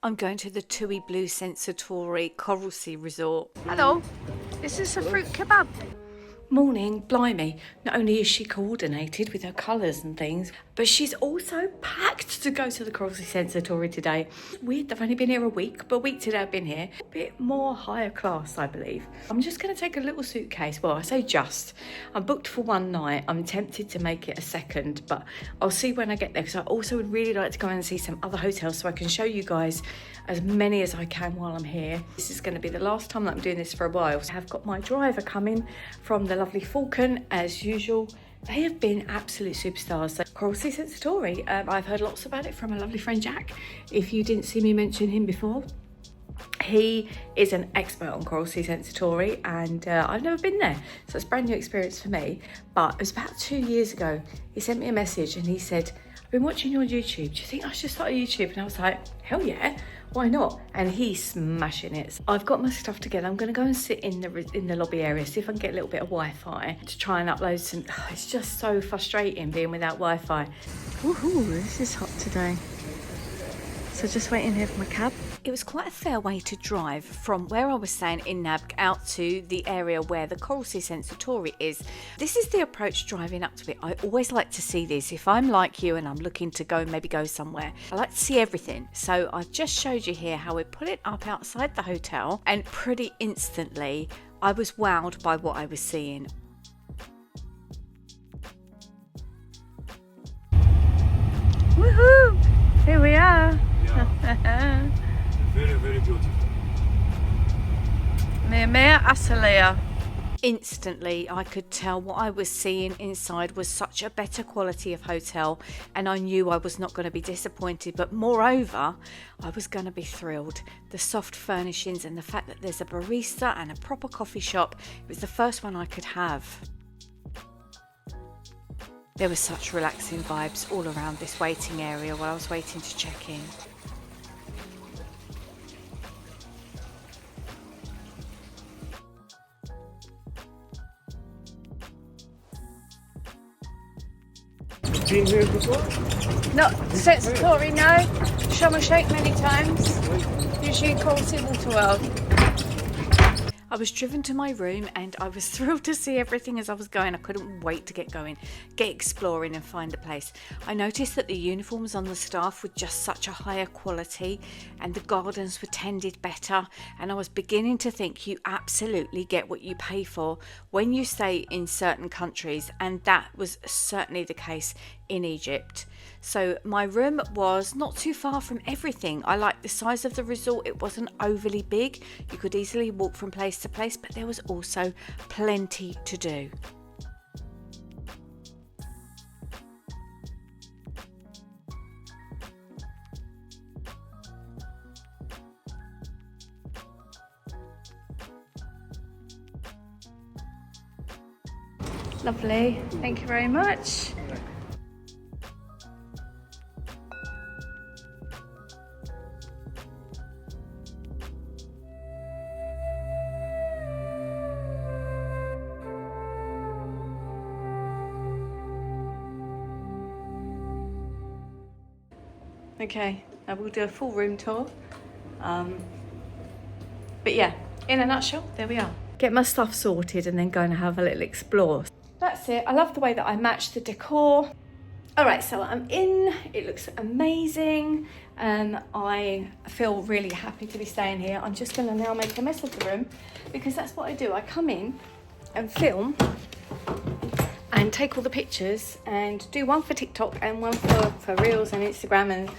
I'm going to the Tui Blue Sensatori Coral Sea Resort. Hello, is this a fruit kebab? Morning, blimey. Not only is she coordinated with her colours and things, but she's also packed to go to the Coral Sea Sensatori today. Weird, I've only been here a week, but a week today I've been here. A bit more higher class, I believe. I'm just going to take a little suitcase. Well, I say just. I'm booked for one night. I'm tempted to make it a second, but I'll see when I get there, because I also would really like to go and see some other hotels so I can show you guys as many as I can while I'm here. This is going to be the last time that I'm doing this for a while. I have got my driver coming from the lovely Falcon as usual. They have been absolute superstars. So Coral Sea Sensatori, I've heard lots about it from my lovely friend Jack. If you didn't see me mention him before, he is an expert on Coral Sea Sensatori, and I've never been there, so it's a brand new experience for me. But it was about 2 years ago, he sent me a message and he said, I've been watching you on YouTube, do you think I should start a YouTube? And I was like, hell yeah, why not? And he's smashing it. So I've got my stuff together. I'm going to go and sit in the lobby area, see if I can get a little bit of Wi-Fi to try and upload some. Oh, it's just so frustrating being without Wi-Fi. Woohoo, this is hot today. So just waiting here for my cab. It was quite a fair way to drive from where I was staying in Nab out to the area where the Coral Sea Sensatori is. This is the approach driving up to it. I always like to see this. If I'm like you and I'm looking to maybe go somewhere, I like to see everything. So I've just showed you here how we put it up outside the hotel, and pretty instantly I was wowed by what I was seeing. Woohoo! Here we are. Yeah. Very, very beautiful. Mea Asalea. Instantly, I could tell what I was seeing inside was such a better quality of hotel, and I knew I was not going to be disappointed, but moreover, I was going to be thrilled. The soft furnishings and the fact that there's a barista and a proper coffee shop, it was the first one I could have. There were such relaxing vibes all around this waiting area while I was waiting to check in. Been here before? Not Sensatori, no. Sharm El Sheikh many times. Usually Coral Sea Water World. I was driven to my room and I was thrilled to see everything as I was going. I couldn't wait to get going, get exploring and find a place. I noticed that the uniforms on the staff were just such a higher quality and the gardens were tended better, and I was beginning to think you absolutely get what you pay for when you stay in certain countries, and that was certainly the case in Egypt. So my room was not too far from everything. I liked the size of the resort. It wasn't overly big. You could easily walk from place to place, but there was also plenty to do. Lovely, thank you very much. Okay, I will do a full room tour. But yeah, in a nutshell, there we are. Get my stuff sorted and then go and have a little explore. That's it. I love the way that I matched the decor. All right, so I'm in. It looks amazing. I feel really happy to be staying here. I'm just going to now make a mess of the room because that's what I do. I come in and film and take all the pictures and do one for TikTok and one for Reels and Instagram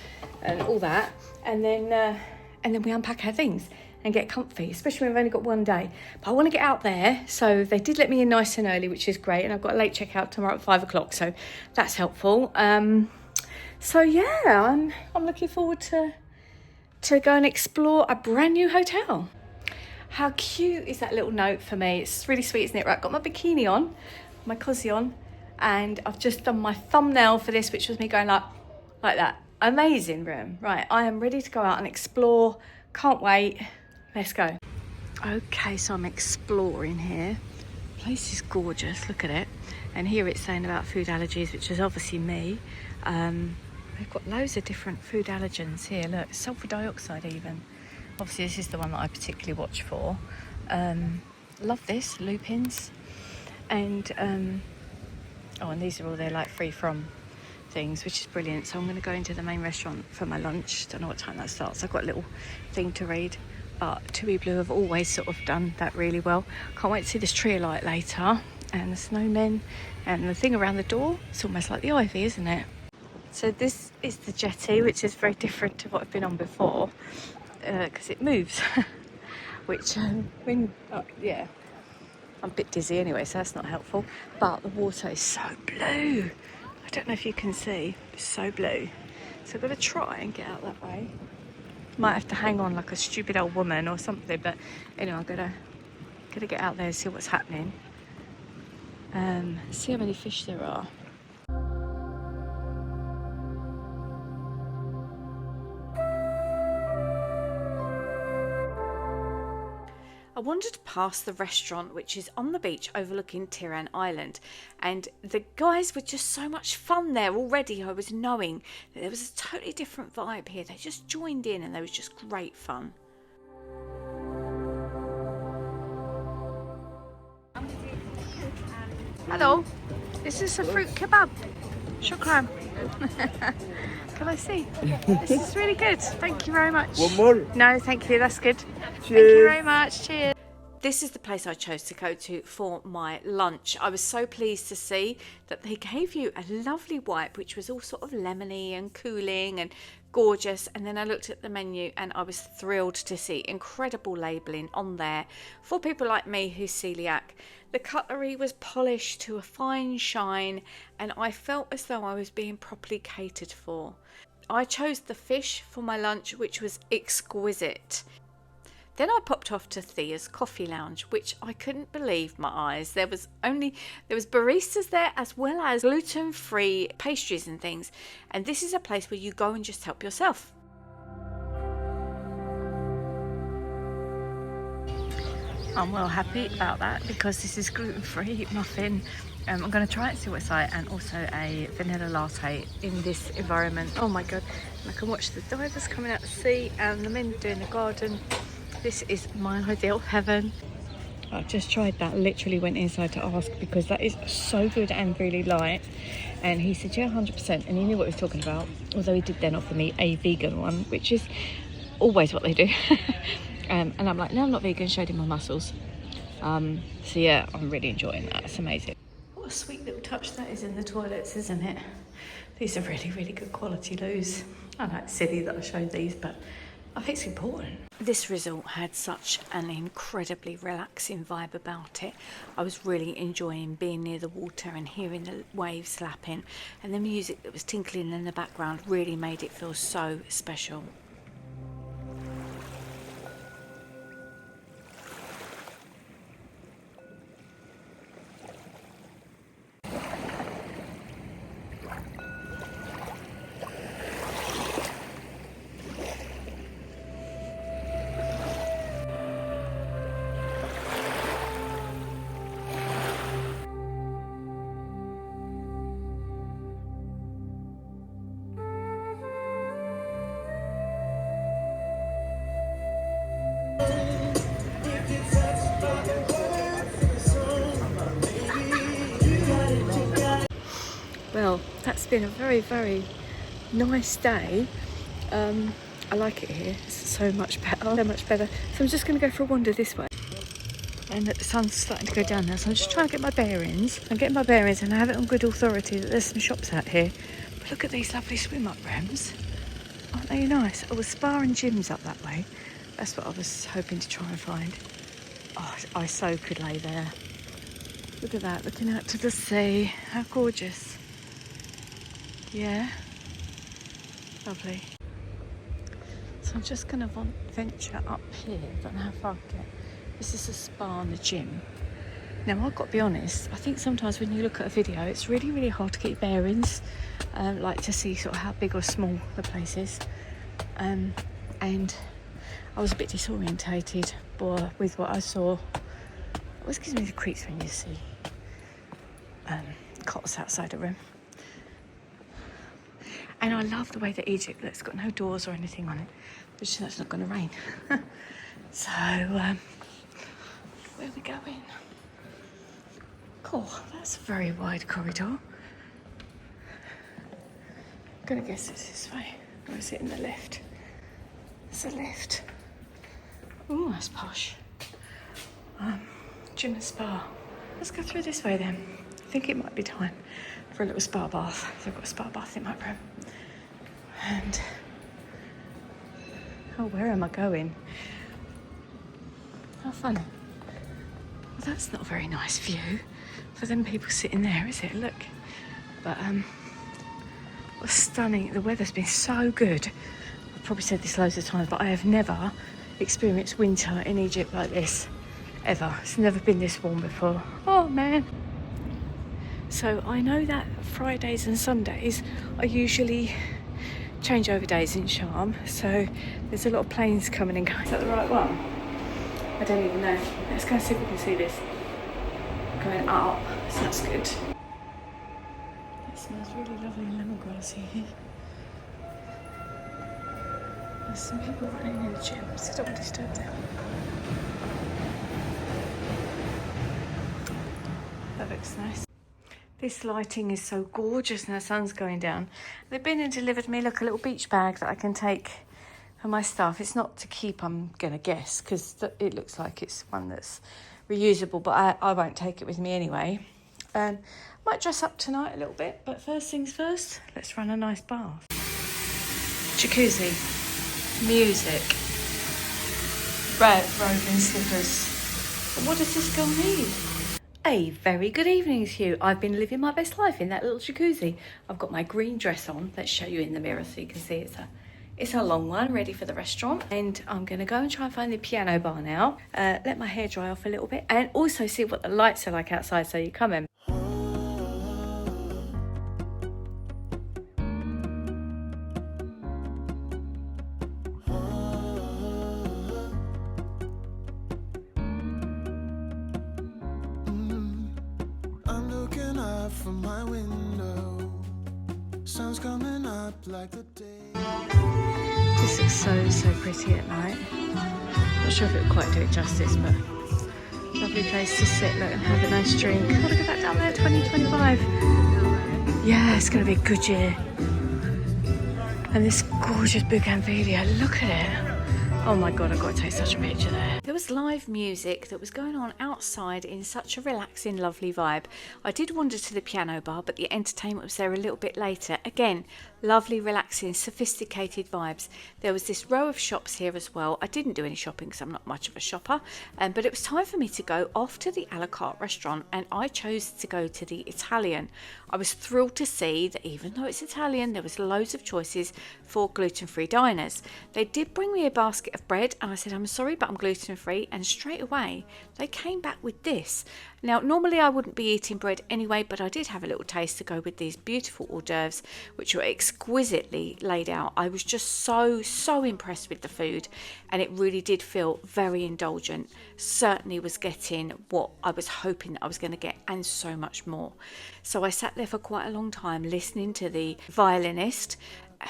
and all that. And then we unpack our things and get comfy, especially when we've only got one day. But I want to get out there, so they did let me in nice and early, which is great, and I've got a late checkout tomorrow at 5 o'clock, so that's helpful. So yeah, I'm looking forward to go and explore a brand new hotel. How cute is that little note for me? It's really sweet, isn't it? Right, got my bikini on, my cozy on, and I've just done my thumbnail for this, which was me going like that. Amazing room. Right, I am ready to go out and explore. Can't wait. Let's go. Okay, so I'm exploring here. The place is gorgeous, look at it. And here it's saying about food allergies, which is obviously me. They've got loads of different food allergens here. Look, sulfur dioxide even. Obviously this is the one that I particularly watch for. Love this, lupins. And oh, and these are all their like free from things, which is brilliant. So I'm going to go into the main restaurant for my lunch. Don't know what time that starts. I've got a little thing to read. But Tui Blue have always sort of done that really well. Can't wait to see this tree of light later. And the snowmen. And the thing around the door. It's almost like the ivy, isn't it? So this is the jetty, which is very different to what I've been on before. Because it moves. Which, yeah. I'm a bit dizzy anyway, so that's not helpful. But the water is so blue. I don't know if you can see. It's so blue. So I've got to try and get out that way. Might have to hang on like a stupid old woman or something, but anyway, I'm gonna get out there and see what's happening. See how many fish there are. I wandered past the restaurant, which is on the beach overlooking Tiran Island, and the guys were just so much fun there already. I was knowing that there was a totally different vibe here. They just joined in and there was just great fun. Hello, this is a fruit kebab. Shukran. Can I see? This is really good. Thank you very much. One more? No, thank you. That's good. Cheers. Thank you very much. Cheers. This is the place I chose to go to for my lunch. I was so pleased to see that they gave you a lovely wipe, which was all sort of lemony and cooling and gorgeous. And then I looked at the menu and I was thrilled to see incredible labelling on there for people like me who's celiac. The cutlery was polished to a fine shine and I felt as though I was being properly catered for. I chose the fish for my lunch, which was exquisite. Then I popped off to Thea's Coffee Lounge, which I couldn't believe my eyes. There was baristas there as well as gluten-free pastries and things. And this is a place where you go and just help yourself. I'm well happy about that because this is gluten-free muffin. I'm going to try it and see what's like, and also a vanilla latte in this environment. Oh my god, and I can watch the divers coming out to sea and the men doing the garden. This is my ideal heaven. I've just tried that, literally went inside to ask because that is so good and really light. And he said, yeah, 100%, and he knew what he was talking about. Although he did then offer me a vegan one, which is always what they do. And I'm like, no, I'm not vegan, showed him my muscles. So yeah, I'm really enjoying that, it's amazing. What a sweet little touch that is in the toilets, isn't it? These are really, really good quality loos. I know it's silly that I showed these, but I think it's important. This resort had such an incredibly relaxing vibe about it. I was really enjoying being near the water and hearing the waves slapping, and the music that was tinkling in the background really made it feel so special. Well, that's been a very, very nice day. I like it here. It's so much better, so much better. So I'm just going to go for a wander this way. And the sun's starting to go down now, so I'm just trying to get my bearings. I'm getting my bearings, and I have it on good authority that there's some shops out here. But look at these lovely swim-up rooms. Aren't they nice? Oh, a spa and gyms up that way. That's what I was hoping to try and find. Oh, I so could lay there. Look at that, looking out to the sea. How gorgeous. Yeah, lovely. So I'm just going to venture up here. I don't know how far I can get. This is a spa and a gym. Now, I've got to be honest, I think sometimes when you look at a video, it's really, really hard to get your bearings, like to see sort of how big or small the place is. And I was a bit disorientated with what I saw. It always gives me the creeps when you see cots outside a room. And I love the way that Egypt looks. It's got no doors or anything on it, which that's not going to rain. So, where are we going? Cool, that's a very wide corridor. I'm going to guess it's this way. Or is it in the lift? It's a lift. Ooh, that's posh. Gym and spa. Let's go through this way then. I think it might be time for a little spa bath. So I've got a spa bath in my room. And oh, where am I going? How funny. Well, that's not a very nice view for them people sitting there, is it? Look. But what's stunning, the weather's been so good. I've probably said this loads of times, but I have never experienced winter in Egypt like this. Ever. It's never been this warm before. Oh man. So I know that Fridays and Sundays are usually changeover days in Sharm, so there's a lot of planes coming and going. Is that the right one? I don't even know. Let's go and see if we can see this. Going up, so that's good. It smells really lovely lemongrassy here. There's some people running in the gym, so I don't want to disturb them. That looks nice. This lighting is so gorgeous and the sun's going down. They've been and delivered me, look, a little beach bag that I can take for my stuff. It's not to keep, I'm going to guess, because it looks like it's one that's reusable, but I won't take it with me anyway. Might dress up tonight a little bit, but first things first, let's run a nice bath. Jacuzzi, music, red robe and slippers. But what does this girl need? A very good evening to you. I've been living my best life in that little jacuzzi. I've got my green dress on. Let's show you in the mirror so you can see it's a long one, ready for the restaurant. And I'm going to go and try and find the piano bar now. Let my hair dry off a little bit. And also see what the lights are like outside so you come in. From my window, sun's coming up like the day. This looks so pretty at night. Not sure if it will quite do it justice, but lovely place to sit, look, and have a nice drink. Oh, look at that down there, 2025. Yeah, it's going to be a good year. And this gorgeous bougainvillea, look at it. Oh my God, I've got to take such a picture there. There was live music that was going on outside in such a relaxing, lovely vibe. I did wander to the piano bar, but the entertainment was there a little bit later. Again, lovely, relaxing, sophisticated vibes. There was this row of shops here as well. I didn't do any shopping because I'm not much of a shopper, but it was time for me to go off to the a la carte restaurant, and I chose to go to the Italian. I was thrilled to see that even though it's Italian, there was loads of choices for gluten-free diners. They did bring me a basket of bread, and I said, I'm sorry, but I'm gluten-free, and straight away they came back with this. Now, normally I wouldn't be eating bread anyway, but I did have a little taste to go with these beautiful hors d'oeuvres, which were exquisitely laid out. I was just so impressed with the food, and it really did feel very indulgent. Certainly was getting what I was hoping that I was going to get, and so much more. So I sat there for quite a long time listening to the violinist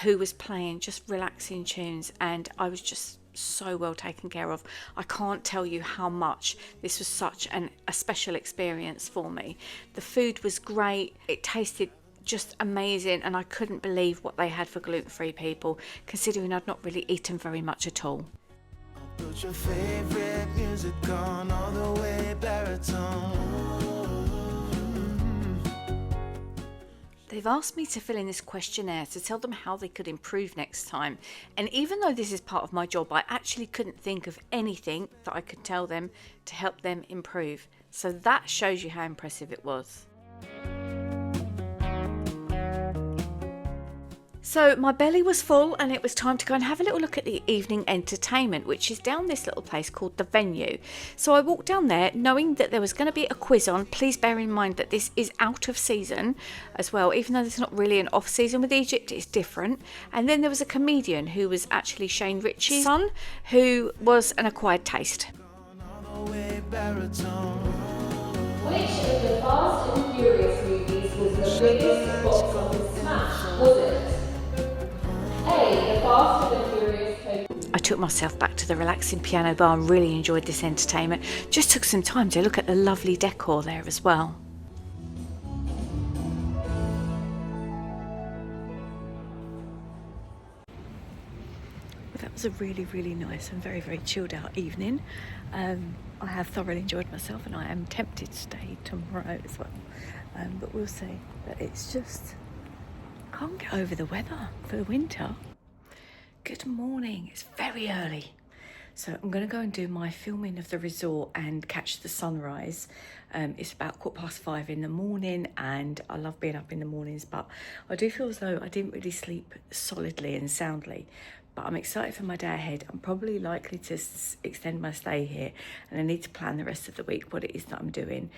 who was playing just relaxing tunes, and I was just so well taken care of. I can't tell you how much this was such a special experience for me. The food was great, it tasted just amazing, and I couldn't believe what they had for gluten-free people, considering I'd not really eaten very much at all. Put your favorite music on all the way baritone. They've asked me to fill in this questionnaire to tell them how they could improve next time. And even though this is part of my job, I actually couldn't think of anything that I could tell them to help them improve. So that shows you how impressive it was. So my belly was full, and it was time to go and have a little look at the evening entertainment, which is down this little place called The Venue. So I walked down there knowing that there was going to be a quiz on. Please bear in mind that this is out of season as well, even though there's not really an off season with Egypt, it's different. And then there was a comedian who was actually Shane Ritchie's son, who was an acquired taste. Which of the Fast and Furious movies was the biggest box office smash, was it? Fast and the Furious type. I took myself back to the relaxing piano bar and really enjoyed this entertainment. Just took some time to look at the lovely decor there as well. That was a really, really nice and very, very chilled out evening. I have thoroughly enjoyed myself and I am tempted to stay tomorrow as well. But we'll see. But it's just, can't get over the weather for the winter. Good morning, it's very early. So I'm going to go and do my filming of the resort and catch the sunrise. It's about 5:15 in the morning and I love being up in the mornings, but I do feel as though I didn't really sleep solidly and soundly. But I'm excited for my day ahead. I'm probably likely to extend my stay here and I need to plan the rest of the week, what it is that I'm doing.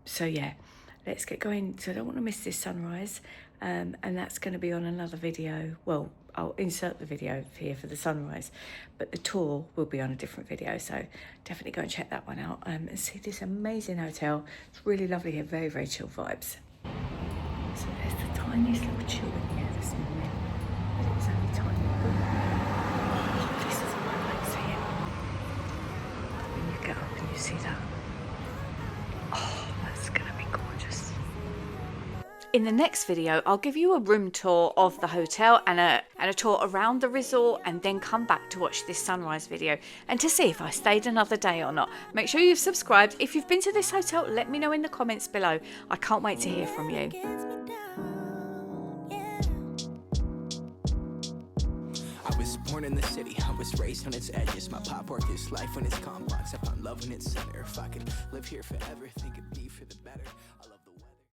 So yeah, let's get going. So I don't want to miss this sunrise. And that's going to be on another video. Well, I'll insert the video here for the sunrise, but the tour will be on a different video. So definitely go and check that one out and see this amazing hotel. It's really lovely here, very, very chill vibes. So there's the tiniest little chill in here this morning. But it was only tiny. This is what I like seeing. When you get up and you see that. Oh, that's going to be gorgeous. In the next video, I'll give you a room tour of the hotel and a tour around the resort and then come back to watch this sunrise video and to see if I stayed another day or not. Make sure you've subscribed. If you've been to this hotel, let me know in the comments below. I can't wait to hear from you. I was born in the city, I was raised on its edges. My pop worked this life when it's complex. I found love in its center. If I could live here forever, think